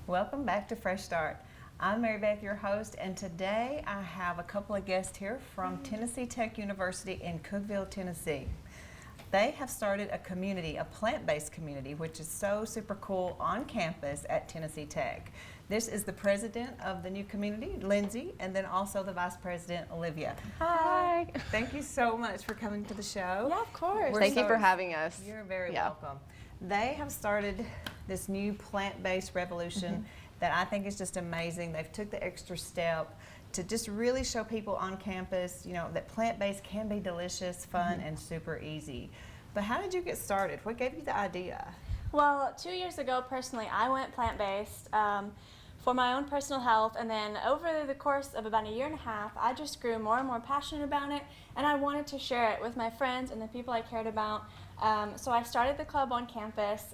Welcome back to Fresh Start. I'm Mary Beth, your host, and today I have a couple of guests here from Tennessee Tech University in Cookeville, Tennessee. They have started a community, a plant-based community, which is so super cool on campus at Tennessee Tech. This is the president of the new community, Lindsay, and then also the vice president, Olivia. Hi. Thank you so much for coming to the show. Yeah, of course. Thank you for having us. You're very welcome. They have started this new plant-based revolution that I think is just amazing. They've took the extra step to just really show people on campus, that plant-based can be delicious, fun, and super easy. But how did you get started? What gave you the idea? Well, 2 years ago, personally, I went plant-based for my own personal health, and then over the course of about a year and a half, I just grew more and more passionate about it, and I wanted to share it with my friends and the people I cared about. So I started the club on campus,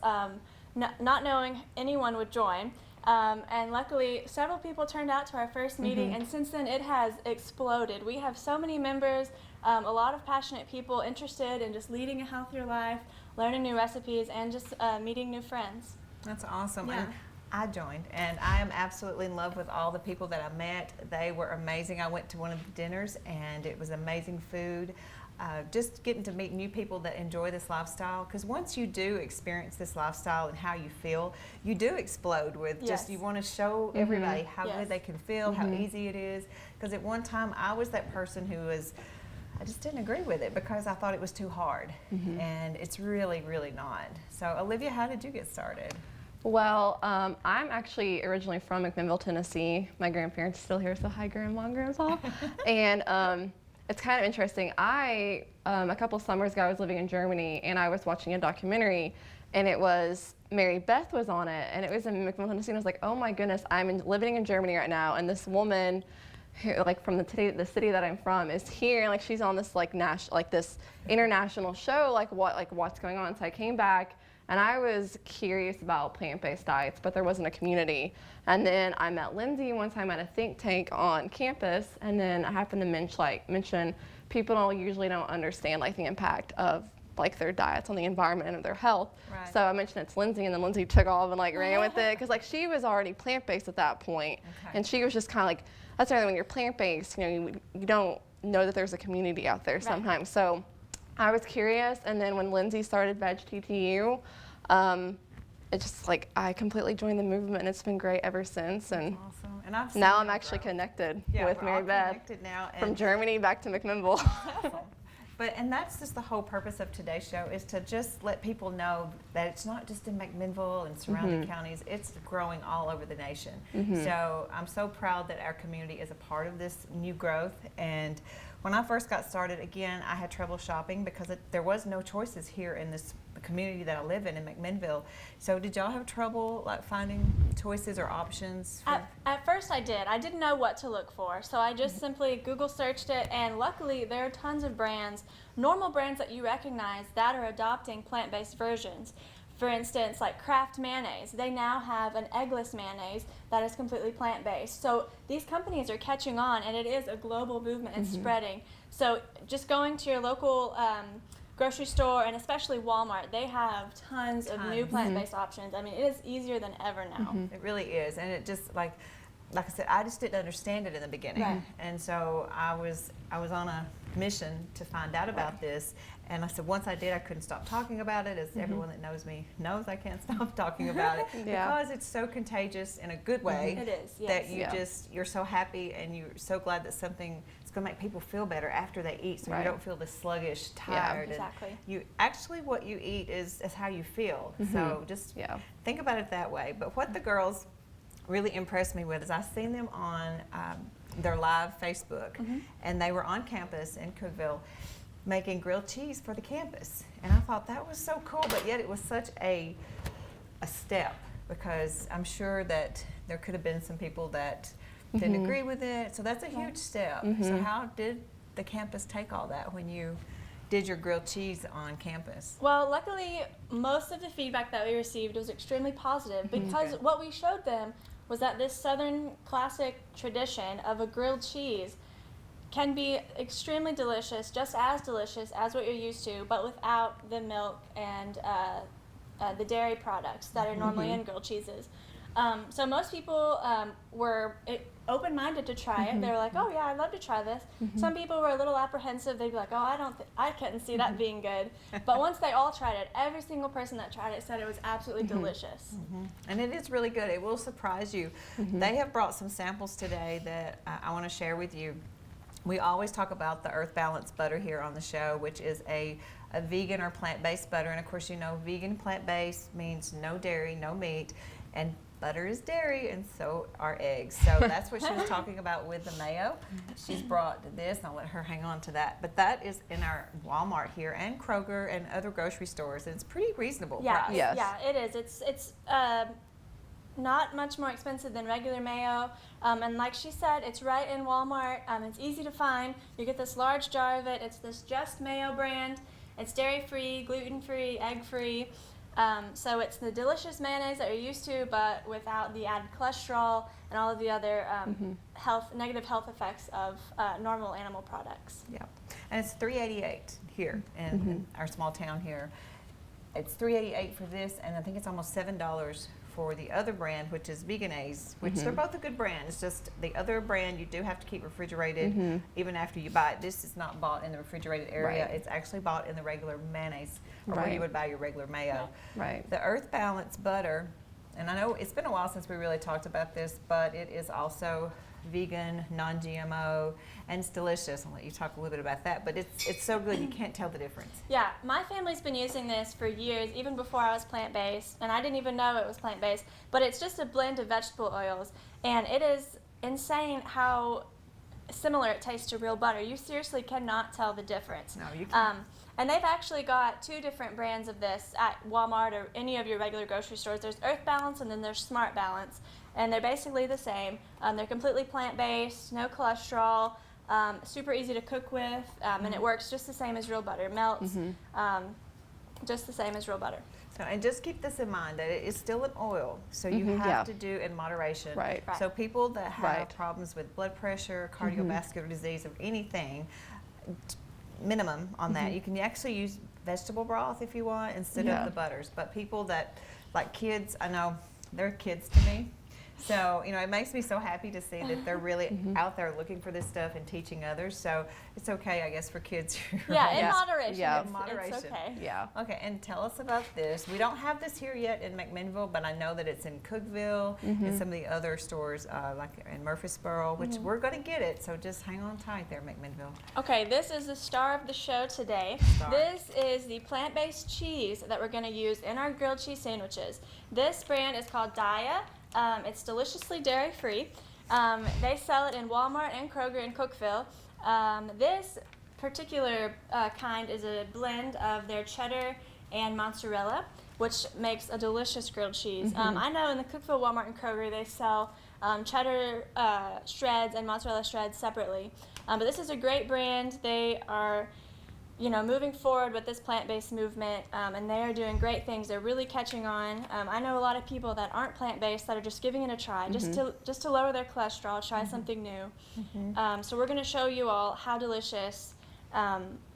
not knowing anyone would join. And luckily, several people turned out to our first meeting, and since then it has exploded. We have so many members, a lot of passionate people interested in just leading a healthier life, learning new recipes, and just meeting new friends. That's awesome. Yeah. And I joined, and I am absolutely in love with all the people that I met. They were amazing. I went to one of the dinners, and it was amazing food. Just getting to meet new people that enjoy this lifestyle, because once you do experience this lifestyle and how you feel, you do explode with just, you want to show everybody how good they can feel, how easy it is. Because at one time I was that person who I just didn't agree with it because I thought it was too hard, and it's really, really not. So Olivia, how did you get started? Well, I'm actually originally from McMinnville, Tennessee. My grandparents are still here, so hi, Grandma and Grandpa. And it's kind of interesting. A couple summers ago, I was living in Germany, and I was watching a documentary, and it was Mary Beth was on it, and it was in McMinnville, Tennessee. And I was like, oh my goodness, living in Germany right now, and this woman, who, from the city that I'm from, is here, and she's on this this international show, what's going on. So I came back. And I was curious about plant-based diets, but there wasn't a community. And then I met Lindsay one time at a think tank on campus, and then I happened to mention people usually don't understand the impact of their diets on the environment and their health. Right. So I mentioned it to Lindsay, and then Lindsay took off and ran with it, because she was already plant-based at that point. Okay. And she was just kind of that's another when you're plant-based, you don't know that there's a community out there sometimes. So I was curious, and then when Lindsay started Veg TTU, it's just I completely joined the movement, and it's been great ever since. And awesome. And I've now I'm actually connected with Mary Beth now, from Germany back to McMinnville. Awesome. And that's just the whole purpose of today's show, is to just let people know that it's not just in McMinnville and surrounding counties, it's growing all over the nation. So I'm so proud that our community is a part of this new growth. And when I first got started, again, I had trouble shopping because there was no choices here in this community that I live in McMinnville. So did y'all have trouble finding choices or options? At first I did. I didn't know what to look for, so I just simply Google searched it, and luckily there are tons of brands, normal brands that you recognize, that are adopting plant-based versions. For instance, Kraft mayonnaise, they now have an eggless mayonnaise that is completely plant-based. So these companies are catching on, and it is a global movement and spreading. So just going to your local grocery store, and especially Walmart, they have tons of new plant-based options. I mean, it is easier than ever now. It really is, and it just like I said, I just didn't understand it in the beginning, and so I was on a mission to find out about this. And I said, once I did, I couldn't stop talking about it. As everyone that knows me knows, I can't stop talking about it because it's so contagious in a good way. It is, yes. That you're so happy, and you're so glad that something is going to make people feel better after they eat, so you don't feel this sluggish, tired. Exactly. And what you eat is how you feel. So just think about it that way. But what the girls really impressed me with is I seen them on their live Facebook, and they were on campus in Cookeville making grilled cheese for the campus. And I thought that was so cool, but yet it was such a step, because I'm sure that there could have been some people that didn't agree with it. So that's a huge step. So how did the campus take all that when you did your grilled cheese on campus? Well, luckily, most of the feedback that we received was extremely positive, because what we showed them was that this Southern classic tradition of a grilled cheese can be extremely delicious, just as delicious as what you're used to, but without the milk and the dairy products that are normally in grilled cheeses. So most people were open-minded to try it. They were like, "Oh yeah, I'd love to try this." Some people were a little apprehensive. They'd be like, "Oh, I couldn't see that being good." But once they all tried it, every single person that tried it said it was absolutely delicious. And it is really good. It will surprise you. They have brought some samples today that I want to share with you. We always talk about the Earth Balance butter here on the show, which is a vegan or plant-based butter. And of course, you know, vegan plant-based means no dairy, no meat, and butter is dairy, and so are eggs. So that's what she was talking about with the mayo. She's brought this, and I'll let her hang on to that. But that is in our Walmart here and Kroger and other grocery stores, and it's pretty reasonable price. Yes. Yeah, it is. It's not much more expensive than regular mayo, and like she said, it's right in Walmart. It's easy to find. You get this large jar of it. It's this Just Mayo brand. It's dairy-free, gluten-free, egg-free. So it's the delicious mayonnaise that you're used to, but without the added cholesterol and all of the other negative health effects of normal animal products. Yeah, and it's $3.88 here in our small town here. It's $3.88 for this, and I think it's almost $7 for the other brand, which is Vegenaise, which they're both a good brand. It's just the other brand you do have to keep refrigerated even after you buy it. This is not bought in the refrigerated area. Right. It's actually bought in the regular mayonnaise, or where Right. you would buy your regular mayo. Right. The Earth Balance butter, and I know it's been a while since we really talked about this, but it is also vegan, non-GMO, and it's delicious. I'll let you talk a little bit about that, but it's so good you can't tell the difference. Yeah, my family's been using this for years, even before I was plant-based, and I didn't even know it was plant-based, but it's just a blend of vegetable oils, and it is insane how similar it tastes to real butter. You seriously cannot tell the difference. No, you can't. And they've actually got 2 different brands of this at Walmart or any of your regular grocery stores. There's Earth Balance and then there's Smart Balance, and they're basically the same. They're completely plant-based, no cholesterol, super easy to cook with, and it works just the same as real butter. It melts just the same as real butter. So, and just keep this in mind that it is still an oil, so you have yeah. to do in moderation. Right. Right. So people that have Right. problems with blood pressure, cardiovascular disease, or anything, minimum on that. You can actually use vegetable broth if you want instead Yeah. of the butters. But people that, like kids, I know they're kids to me. So, you know, it makes me so happy to see that they're really out there looking for this stuff and teaching others. So it's okay, I guess, for kids. Yeah, in Yeah. moderation. Yeah. It's Moderation. okay. Yeah. Okay, and tell us about this. We don't have this here yet in McMinnville, but I know that it's in Cookeville and some of the other stores, like in Murfreesboro, which we're going to get it. So just hang on tight there, McMinnville. Okay, this is the star of the show today. Star. This is the plant-based cheese that we're going to use in our grilled cheese sandwiches. This brand is called Daiya. It's deliciously dairy-free. They sell it in Walmart and Kroger in Cookeville. This particular kind is a blend of their cheddar and mozzarella, which makes a delicious grilled cheese. I know in the Cookeville, Walmart, and Kroger they sell cheddar shreds and mozzarella shreds separately. But this is a great brand. They are, you know, moving forward with this plant-based movement, and they are doing great things. They're really catching on. I know a lot of people that aren't plant-based that are just giving it a try, just to lower their cholesterol, try something new. So we're going to show you all how delicious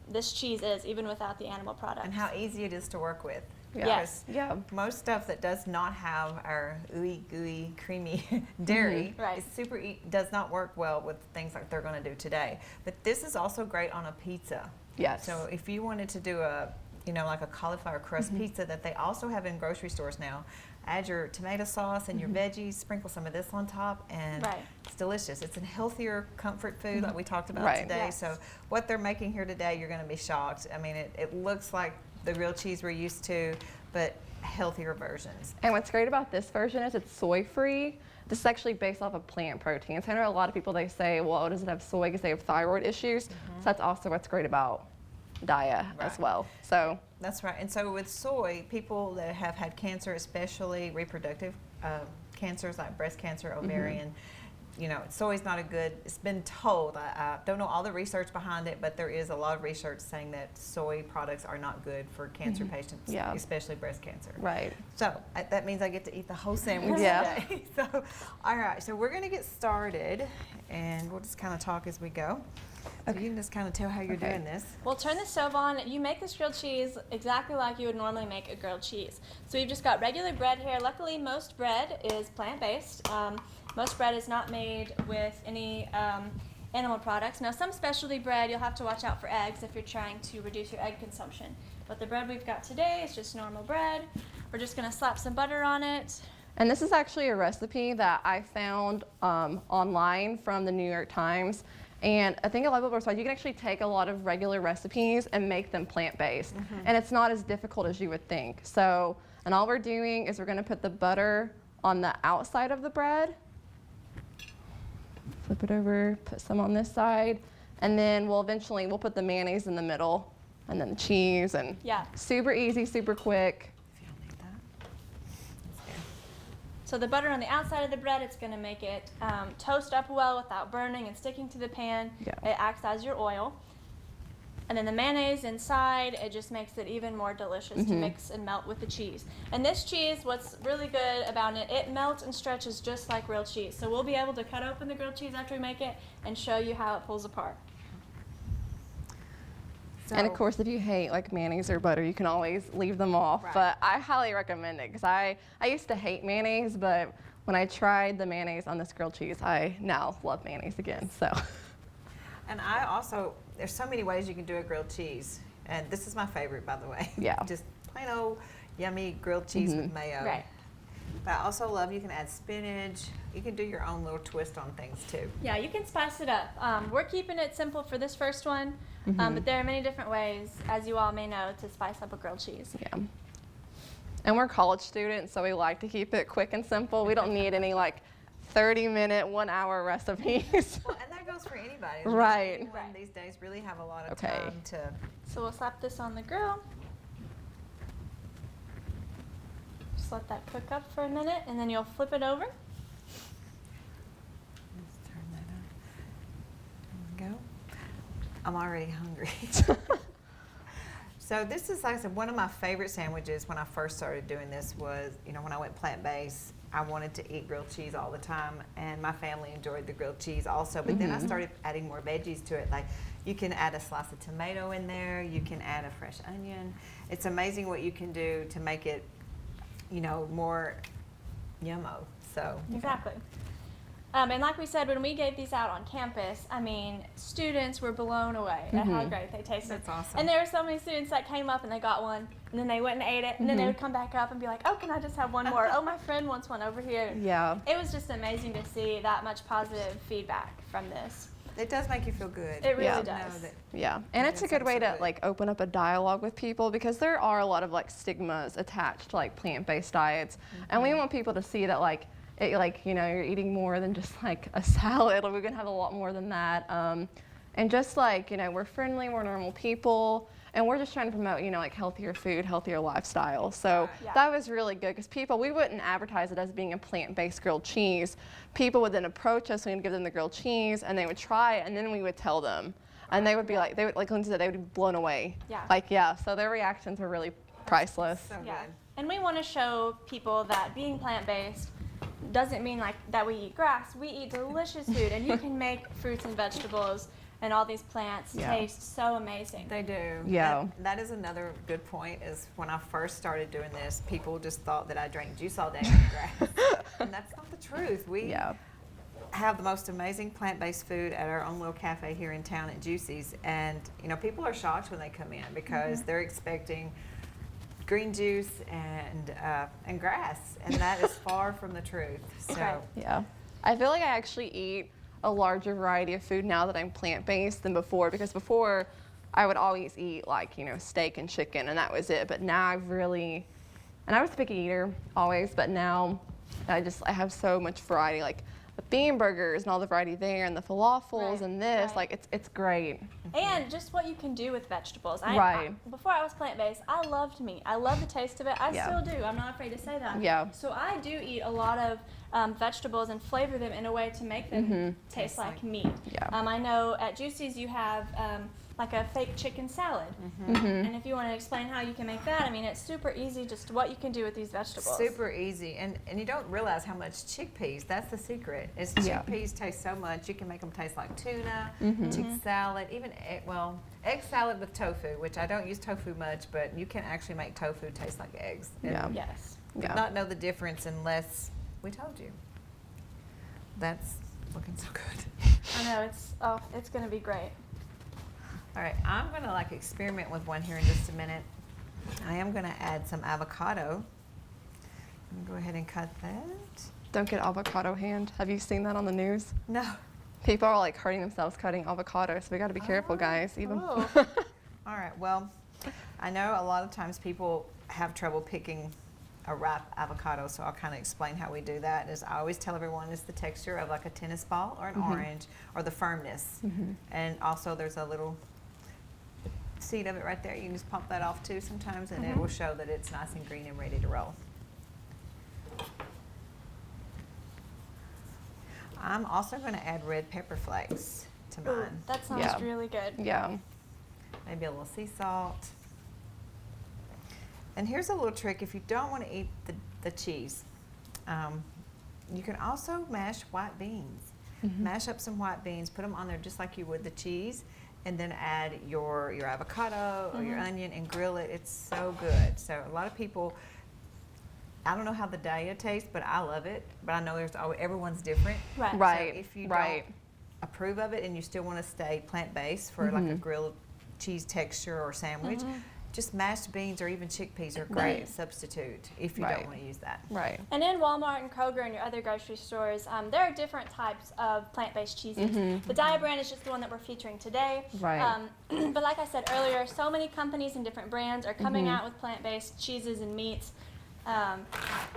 this cheese is, even without the animal products. And how easy it is to work with. Yeah. Yes. Yeah. Most stuff that does not have our ooey gooey creamy dairy Right. is does not work well with things like they're going to do today. But this is also great on a pizza. Yes. So if you wanted to do a, you know, like a cauliflower crust pizza that they also have in grocery stores now, add your tomato sauce and your veggies, sprinkle some of this on top, and Right. it's delicious. It's a healthier comfort food like we talked about Right. today. Yes. So what they're making here today, you're going to be shocked. I mean, it looks like the real cheese we're used to, but healthier versions. And what's great about this version is it's soy-free. This is actually based off of plant proteins. I know a lot of people, they say, well, does it have soy because they have thyroid issues? So that's also what's great about Daiya as Right. well. So That's right. And so with soy, people that have had cancer, especially reproductive cancers like breast cancer, ovarian, you know, soy's not a good, it's been told, I don't know all the research behind it, but there is a lot of research saying that soy products are not good for cancer patients, especially breast cancer. Right. So that means I get to eat the whole sandwich today. So, all right, so we're gonna get started and we'll just kind of talk as we go. So you can just kind of tell how you're doing this. We'll turn the stove on. You make this grilled cheese exactly like you would normally make a grilled cheese. So we've just got regular bread here. Luckily, most bread is plant-based. Most bread is not made with any animal products. Now, some specialty bread, you'll have to watch out for eggs if you're trying to reduce your egg consumption. But the bread we've got today is just normal bread. We're just going to slap some butter on it. And this is actually a recipe that I found online from the New York Times. And I think a lot of people are surprised. You can actually take a lot of regular recipes and make them plant-based. And it's not as difficult as you would think. So, and all we're doing is we're going to put the butter on the outside of the bread. Flip it over, put some on this side. And then we'll put the mayonnaise in the middle. And then the cheese. And super easy, super quick. So the butter on the outside of the bread, it's going to make it toast up well without burning and sticking to the pan. It acts as your oil. And then the mayonnaise inside, it just makes it even more delicious to mix and melt with the cheese. And this cheese, what's really good about it, it melts and stretches just like grilled cheese. So we'll be able to cut open the grilled cheese after we make it and show you how it pulls apart. So, and of course, if you hate like mayonnaise or butter, you can always leave them off. But I highly recommend it because I used to hate mayonnaise, but when I tried the mayonnaise on this grilled cheese, I now love mayonnaise again. So. And I also, there's so many ways you can do a grilled cheese, and this is my favorite, by the way. Yeah. Just plain old yummy grilled cheese with mayo. Right. But I also love, you can add spinach. You can do your own little twist on things too. Yeah, you can spice it up. We're keeping it simple for this first one, but there are many different ways, as you all may know, to spice up a grilled cheese. Yeah. And we're college students, so we like to keep it quick and simple. We don't need any like 30-minute, 1-hour recipes. Well, and that goes for anybody. Right. Anyone these days really have a lot of time to. So we'll slap this on the grill. Just let that cook up for a minute, and then you'll flip it over. Let's turn that on. There we go. I'm already hungry. So this is, like I said, one of my favorite sandwiches when I first started doing this was, you know, when I went plant-based, I wanted to eat grilled cheese all the time, and my family enjoyed the grilled cheese also. But then I started adding more veggies to it. Like, you can add a slice of tomato in there. You can add a fresh onion. It's amazing what you can do to make it, you know, more yummo. So exactly. And like we said, when we gave these out on campus, I mean, students were blown away at how great they tasted. That's awesome. And there were so many students that came up and they got one, and then they went and ate it, and then they would come back up and be like, oh, can I just have one more? Oh, my friend wants one over here. Yeah. It was just amazing to see that much positive feedback from this. it does make you feel good. It really Yeah. does. Yeah, and it's a good way to like open up a dialogue with people because there are a lot of like stigmas attached to like plant-based diets, and we want people to see that like you know, you're eating more than just like a salad. Like, we're gonna have a lot more than that, and just like, you know, we're friendly, we're normal people, and we're just trying to promote, you know, like healthier food, healthier lifestyle. So that was really good because we wouldn't advertise it as being a plant-based grilled cheese. People would then approach us, we'd give them the grilled cheese, and they would try it, and then we would tell them. And they would be like, Lindsay said, they would be blown away. Yeah. Like, yeah, so their reactions were really priceless. So Yeah. good. And we want to show people that being plant-based doesn't mean like that we eat grass. We eat delicious food, and you can make fruits and vegetables and all these plants taste so amazing. They do. Yeah. And that is another good point is when I first started doing this, people just thought that I drank juice all day on grass. And that's not the truth. We have the most amazing plant-based food at our own little cafe here in town at Juicy's. And, you know, people are shocked when they come in because they're expecting green juice and grass, and that is far from the truth. So yeah, I feel like I actually eat a larger variety of food now that I'm plant-based than before, because before I would always eat like, you know, steak and chicken and that was it, but now I've really, and I was a picky eater always, but now I have so much variety, like the bean burgers and all the variety there and the falafels and this, like it's great. And just what you can do with vegetables. Before I was plant-based, I loved meat. I love the taste of it. I still do. I'm not afraid to say that. Yeah. So I do eat a lot of vegetables and flavor them in a way to make them taste like meat. Yeah. I know at Juicy's you have like a fake chicken salad. And if you want to explain how you can make that, I mean, it's super easy just what you can do with these vegetables. Super easy. And you don't realize how much chickpeas, that's the secret, is chickpeas taste so much. You can make them taste like tuna, chicken salad, even egg salad with tofu, which I don't use tofu much, but you can actually make tofu taste like eggs. And Yes. would not know the difference unless we told you. That's looking so good. I know, it's going to be great. All right, I'm going to like experiment with one here in just a minute. I am going to add some avocado. I'm going to go ahead and cut that. Don't get avocado hand. Have you seen that on the news? No. People are like hurting themselves cutting avocado, so we got to be careful, guys. Even. All right, well, I know a lot of times people have trouble picking a ripe avocado, so I'll kind of explain how we do that. Is I always tell everyone it's the texture of like a tennis ball or an orange, or the firmness. And also there's a little seed of it right there. You can just pump that off too sometimes, and it will show that it's nice and green and ready to roll. I'm also going to add red pepper flakes to mine. That sounds really good. Yeah. Maybe a little sea salt. And here's a little trick if you don't want to eat the cheese. You can also mash white beans. Mash up some white beans, put them on there just like you would the cheese, and then add your avocado or your onion and grill it. It's so good. So a lot of people, I don't know how the Dahlia tastes, but I love it. But I know everyone's different. Right. So if you don't approve of it and you still want to stay plant-based for like a grilled cheese texture or sandwich, just mashed beans or even chickpeas are a great substitute if you don't want to use that. Right. And in Walmart and Kroger and your other grocery stores, there are different types of plant-based cheeses. The Dahlia brand is just the one that we're featuring today. Right. But like I said earlier, so many companies and different brands are coming out with plant-based cheeses and meats.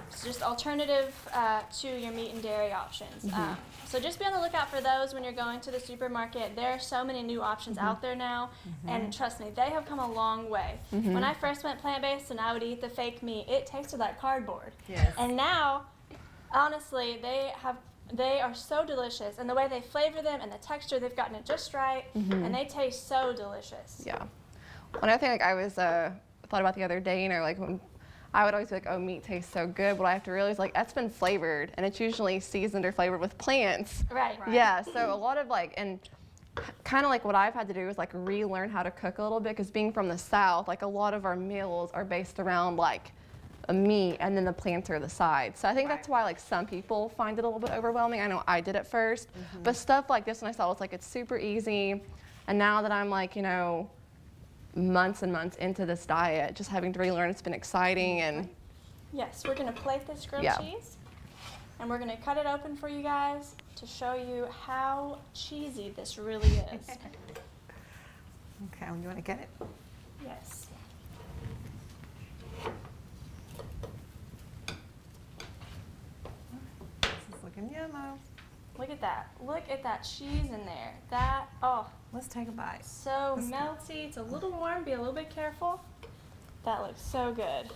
It's just alternative to your meat and dairy options. So just be on the lookout for those when you're going to the supermarket. There are so many new options out there now, and trust me, they have come a long way. When I first went plant-based and I would eat the fake meat, it tasted like cardboard. Yes. And now, honestly, they are so delicious, and the way they flavor them and the texture, they've gotten it just right, and they taste so delicious. Yeah. Another thing, like I was thought about the other day, you know, like when I would always be like, oh, meat tastes so good, but I have to realize like that's been flavored, and it's usually seasoned or flavored with plants. Right. Yeah. So a lot of like, and kind of like what I've had to do is like relearn how to cook a little bit, because being from the South, like a lot of our meals are based around like a meat and then the plants are the side. So I think that's why like some people find it a little bit overwhelming. I know I did at first, but stuff like this when I saw it was like it's super easy, and now that I'm like, you know, months and months into this diet, just having to relearn, it's been exciting. And yes, we're going to plate this grilled cheese, and we're going to cut it open for you guys to show you how cheesy this really is. Okay, you want to get it? Yes. This is looking yummy. Look at that. Look at that cheese in there. Let's take a bite. So melty. It's a little warm. Be a little bit careful. That looks so good.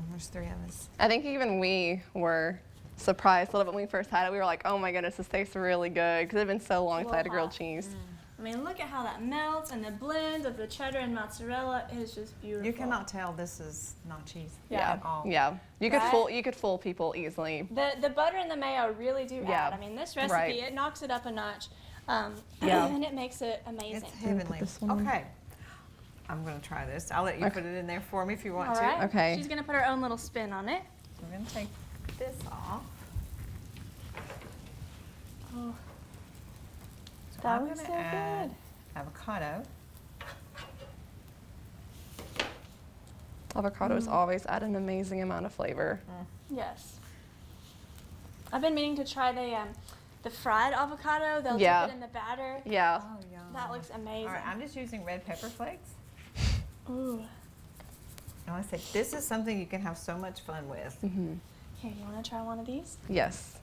There's three of us. I think even we were surprised a little bit when we first had it. We were like, oh my goodness, this tastes really good, because it had been so long since I had a grilled cheese. I mean, look at how that melts, and the blend of the cheddar and mozzarella is just beautiful. You cannot tell this is not cheese Yeah. at all. Yeah. You could fool people easily. The butter and the mayo really do add. I mean, this recipe, it knocks it up a notch, and it makes it amazing. It's heavenly. Okay. I'm going to try this. I'll let you put it in there for me if you want to. Right. Okay. She's going to put her own little spin on it. We're going to take this off. Oh, So that I'm looks going so to add good. avocado. Avocados always add an amazing amount of flavor. Yes. I've been meaning to try the fried avocado. They'll dip it in the batter. Yeah. Oh, yum. That looks amazing. All right, I'm just using red pepper flakes. Ooh. And I said, this is something you can have so much fun with. Here, you want to try one of these? Yes.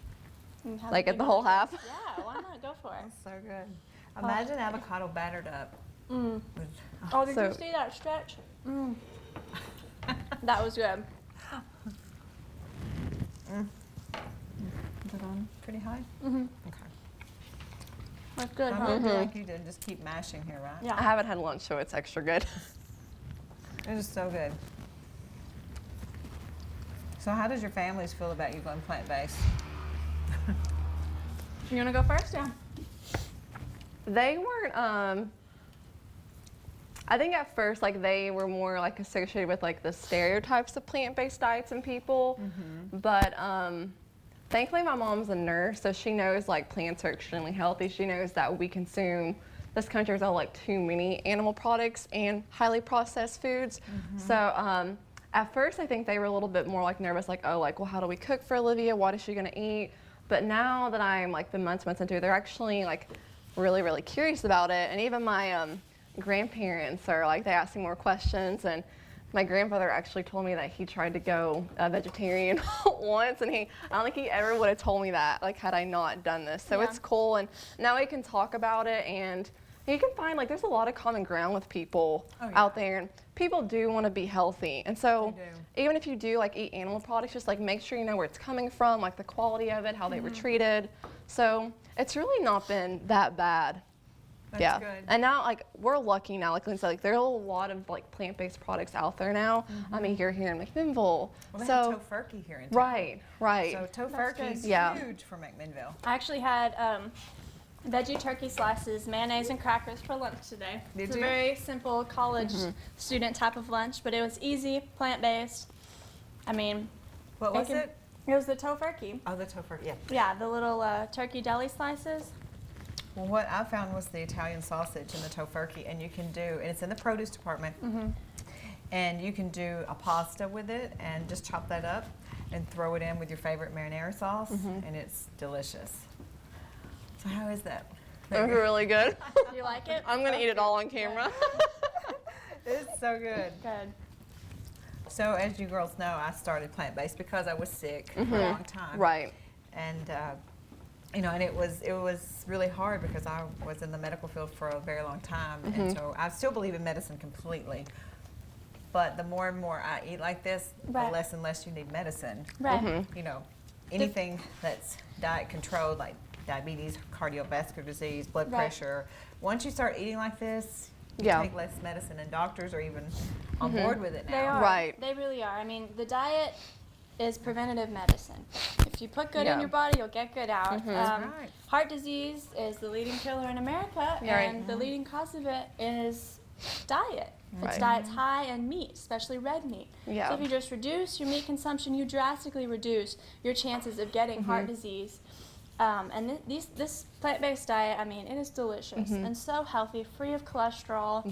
And have Like it at the be whole really half? good. Yeah, why not? Go for it. That's so good. Imagine avocado battered up. Mm. With- Oh, did So- you see that stretch? Mm. That was good. Is it on pretty high? Mm-hmm. Okay. That's good, I'm huh? gonna do like you did, just keep mashing here, right? I Yeah. haven't had lunch, so it's extra good. It is so good. So how does your families feel about you going plant-based? You wanna go first? Yeah. They weren't, I think at first, like, they were more, like, associated with, like, the stereotypes of plant-based diets in people. But thankfully, my mom's a nurse, so she knows, like, plants are extremely healthy. She knows that we consume, this country is all, like, too many animal products and highly processed foods. So at first, I think they were a little bit more, like, nervous, like, oh, like, well, how do we cook for Olivia? What is she gonna eat? But now that I'm, like, the months into it, they're actually, like, really, really curious about it. And even my grandparents are like, they ask me more questions. And my grandfather actually told me that he tried to go vegetarian once, and I don't think he ever would have told me that, like, had I not done this. So Yeah. it's cool, and now we can talk about it, and you can find, like, there's a lot of common ground with people out there, and people do want to be healthy. And so even if you do, like, eat animal products, just, like, make sure you know where it's coming from, like, the quality of it, how they were treated. So it's really not been that bad. That's good. And now, like, we're lucky now, like Lindsay said, like, there are a lot of, like, plant-based products out there now. I mean, you're here in McMinnville. Well, they So, have Tofurkey here in town. right. So Tofurkey's Yeah. huge for McMinnville. I actually had veggie turkey slices, mayonnaise, and crackers for lunch today. Did It's you? a very simple college student type of lunch, but it was easy, plant-based. I mean, What was Bacon. it? it was the tofurkey. Oh, the Tofurkey, yeah. Yeah, the little turkey deli slices. Well, what I found was the Italian sausage and the Tofurkey, and you can do, and it's in the produce department, and you can do a pasta with it and just chop that up and throw it in with your favorite marinara sauce, and it's delicious. So how is that? It was really good. Do you like it? I'm going to eat it all on camera. It's so good. Good. So as you girls know, I started plant-based because I was sick for a long time. Right. And you know, and it was really hard because I was in the medical field for a very long time, and so I still believe in medicine completely. But the more and more I eat like this, Right. the less and less you need medicine. Right. You know, anything that's diet controlled, like diabetes, cardiovascular disease, blood Right. pressure. Once you start eating like this, you Yeah. take less medicine, and doctors are even on board with it now. They are. Right. They really are. I mean, the diet is preventative medicine. If you put good in Yeah. your body, you'll get good out. Right. Heart disease is the leading killer in America, Yeah, right. and the leading cause of it is diet. It's Right. diets high in meat, especially red meat. Yeah. So if you just reduce your meat consumption, you drastically reduce your chances of getting heart disease. And this plant-based diet, I mean, it is delicious and so healthy, free of cholesterol.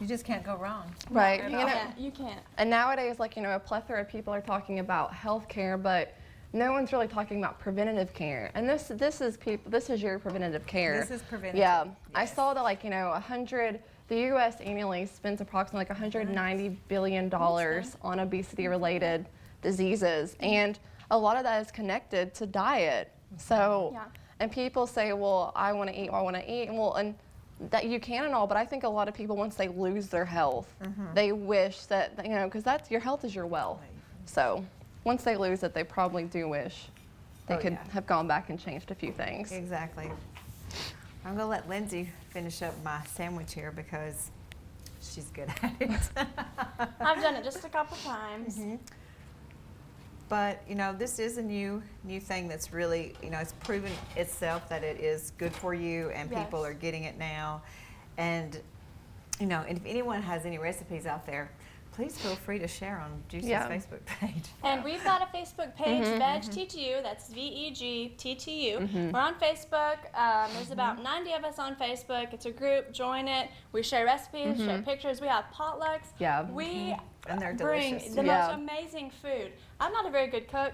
You just can't go wrong. Right. You You know, know, You can't. and nowadays, like, you know, a plethora of people are talking about healthcare, but no one's really talking about preventative care. And this is your preventative care. This is preventative. Yeah. I yes. saw that, like, you know, the U.S. annually spends approximately like $190 billion on obesity-related diseases, and a lot of that is connected to diet. So, Yeah. and people say, well, I want to eat, and well, and that you can and all, but I think a lot of people, once they lose their health, they wish that, you know, because that's your health is your wealth. So once they lose it, they probably do wish they Oh, could yeah. have gone back and changed a few things. Exactly. I'm gonna let Lindsay finish up my sandwich here because she's good at it. I've done it just a couple times. But you know, this is a new thing that's really, you know, it's proven itself that it is good for you, and people Yes. are getting it now. And you know, and if anyone has any recipes out there, please feel free to share on Juicy's Yeah. Facebook page. And we've got a Facebook page, VegTTU, that's VEGTTU. We're on Facebook. There's about 90 of us on Facebook. It's a group. Join it. We share recipes, share pictures. We have potlucks. Yeah. We And they're bring delicious. the Yeah. most amazing food. I'm not a very good cook,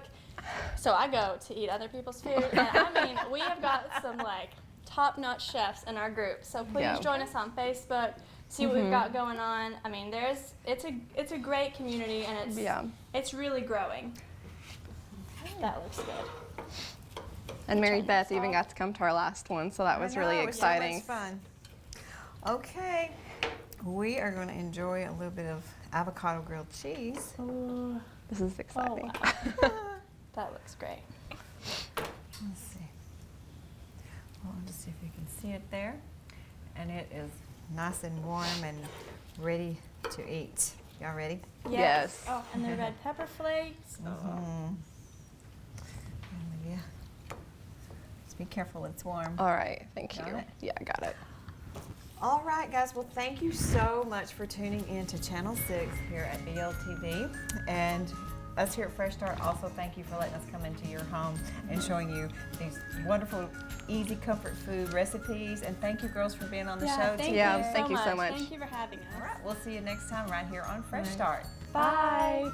so I go to eat other people's food. And I mean, we have got some like top-notch chefs in our group. So please Yeah. join us on Facebook. See what we've got going on. I mean, it's a great community, and Yeah. it's really growing. That looks good. And Mary Beth even got to come to our last one, so that was really exciting. It was so much fun. Okay, we are going to enjoy a little bit of avocado grilled cheese. Ooh. This is exciting. Oh, wow. That looks great. Let's see. Well, I'll just see if you can see it there. And it is nice and warm and ready to eat. Y'all ready? Yes. Oh, and the red pepper flakes. Yeah. Just be careful, it's warm. All right, thank Got you. it? Yeah, I got it. All right, guys. Well, thank you so much for tuning in to Channel 6 here at BLTV. And us here at Fresh Start also thank you for letting us come into your home and showing you these wonderful, easy comfort food recipes. And thank you, girls, for being on the show today. Thank you so much. Thank you for having us. All right, we'll see you next time right here on Fresh Start. Bye.